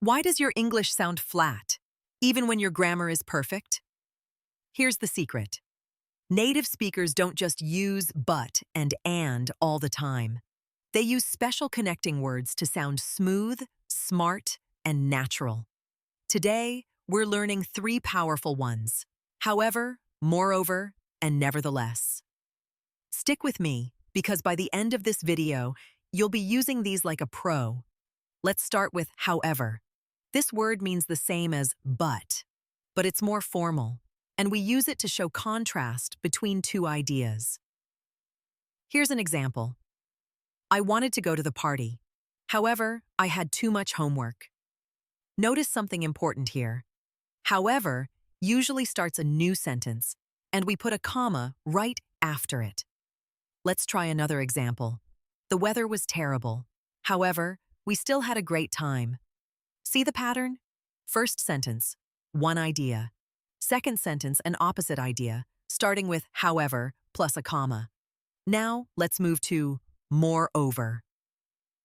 Why does your English sound flat, even when your grammar is perfect? Here's the secret. Native speakers don't just use but and all the time. They use special connecting words to sound smooth, smart, and natural. Today, we're learning three powerful ones: however, moreover, and nevertheless. Stick with me, because by the end of this video, you'll be using these like a pro. Let's start with however. This word means the same as but it's more formal, and we use it to show contrast between two ideas. Here's an example. I wanted to go to the party. However, I had too much homework. Notice something important here. However usually starts a new sentence, and we put a comma right after it. Let's try another example. The weather was terrible. However, we still had a great time. See the pattern? First sentence, one idea. Second sentence, an opposite idea, starting with however plus a comma. Now, let's move to moreover.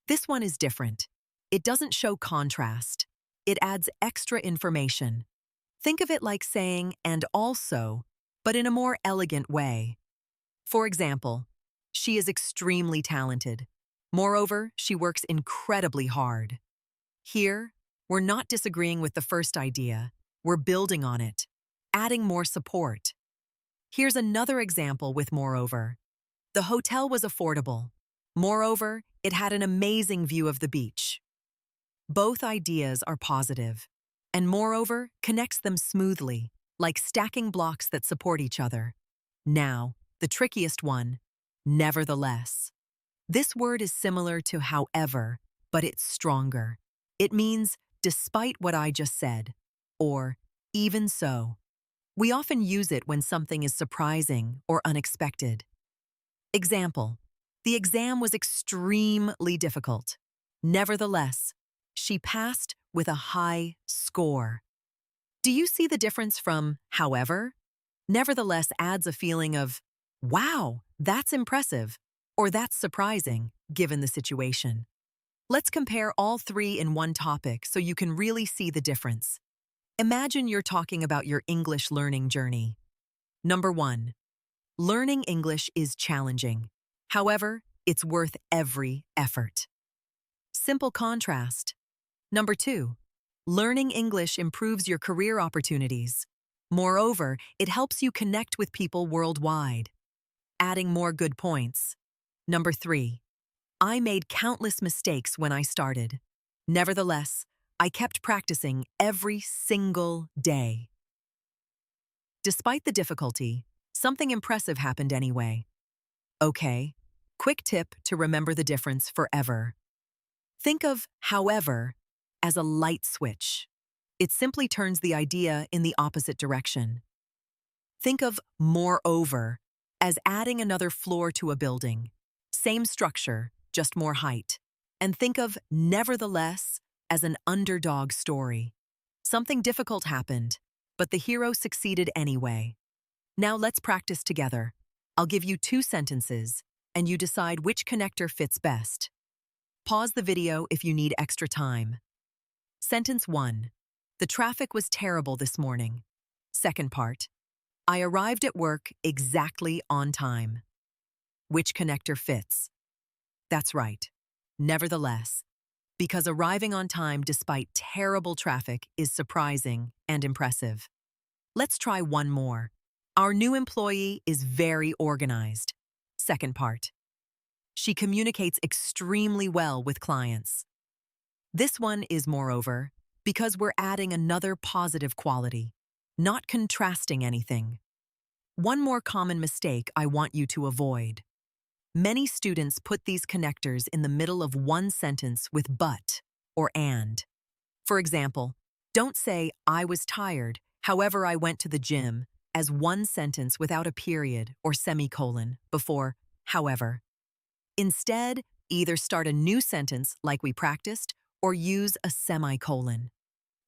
This one is different. It doesn't show contrast. It adds extra information. Think of it like saying and also, but in a more elegant way. For example, she is extremely talented. Moreover, she works incredibly hard. Here, we're not disagreeing with the first idea. We're building on it, adding more support. Here's another example with moreover. The hotel was affordable. Moreover, it had an amazing view of the beach. Both ideas are positive, and moreover connects them smoothly, like stacking blocks that support each other. Now, the trickiest one, nevertheless. This word is similar to however, but it's stronger. It means despite what I just said, or even so. We often use it when something is surprising or unexpected. Example, the exam was extremely difficult. Nevertheless, she passed with a high score. Do you see the difference from however? Nevertheless adds a feeling of, wow, that's impressive, or that's surprising, given the situation. Let's compare all three in one topic so you can really see the difference. Imagine you're talking about your English learning journey. Number 1. Learning English is challenging. However, it's worth every effort. Simple contrast. Number 2. Learning English improves your career opportunities. Moreover, it helps you connect with people worldwide. Adding more good points. Number 3. I made countless mistakes when I started. Nevertheless, I kept practicing every single day. Despite the difficulty, something impressive happened anyway. Okay, quick tip to remember the difference forever. Think of however as a light switch. It simply turns the idea in the opposite direction. Think of moreover as adding another floor to a building. Same structure, just more height. And think of nevertheless as an underdog story. Something difficult happened, but the hero succeeded anyway. Now let's practice together. I'll give you 2 sentences, and you decide which connector fits best. Pause the video if you need extra time. Sentence 1. The traffic was terrible this morning. Second part. I arrived at work exactly on time. Which connector fits? That's right. Nevertheless, because arriving on time despite terrible traffic is surprising and impressive. Let's try one more. Our new employee is very organized. Second part. She communicates extremely well with clients. This one is moreover, because we're adding another positive quality, not contrasting anything. One more common mistake I want you to avoid. Many students put these connectors in the middle of one sentence with but or and. For example, don't say, I was tired, however I went to the gym, as one sentence without a period or semicolon before however. Instead, either start a new sentence like we practiced or use a semicolon.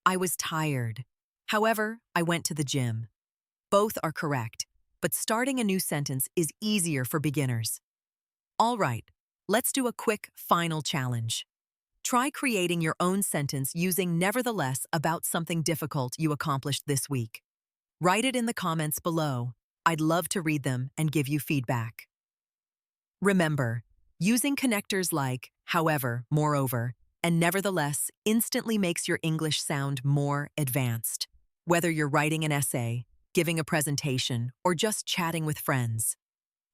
I was tired. However, I went to the gym. Both are correct, but starting a new sentence is easier for beginners. All right, let's do a quick final challenge. Try creating your own sentence using nevertheless about something difficult you accomplished this week. Write it in the comments below. I'd love to read them and give you feedback. Remember, using connectors like however, moreover, and nevertheless instantly makes your English sound more advanced. Whether you're writing an essay, giving a presentation, or just chatting with friends.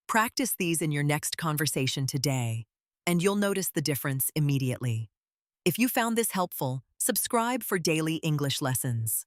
Practice these in your next conversation today, and you'll notice the difference immediately. If you found this helpful, subscribe for daily English lessons.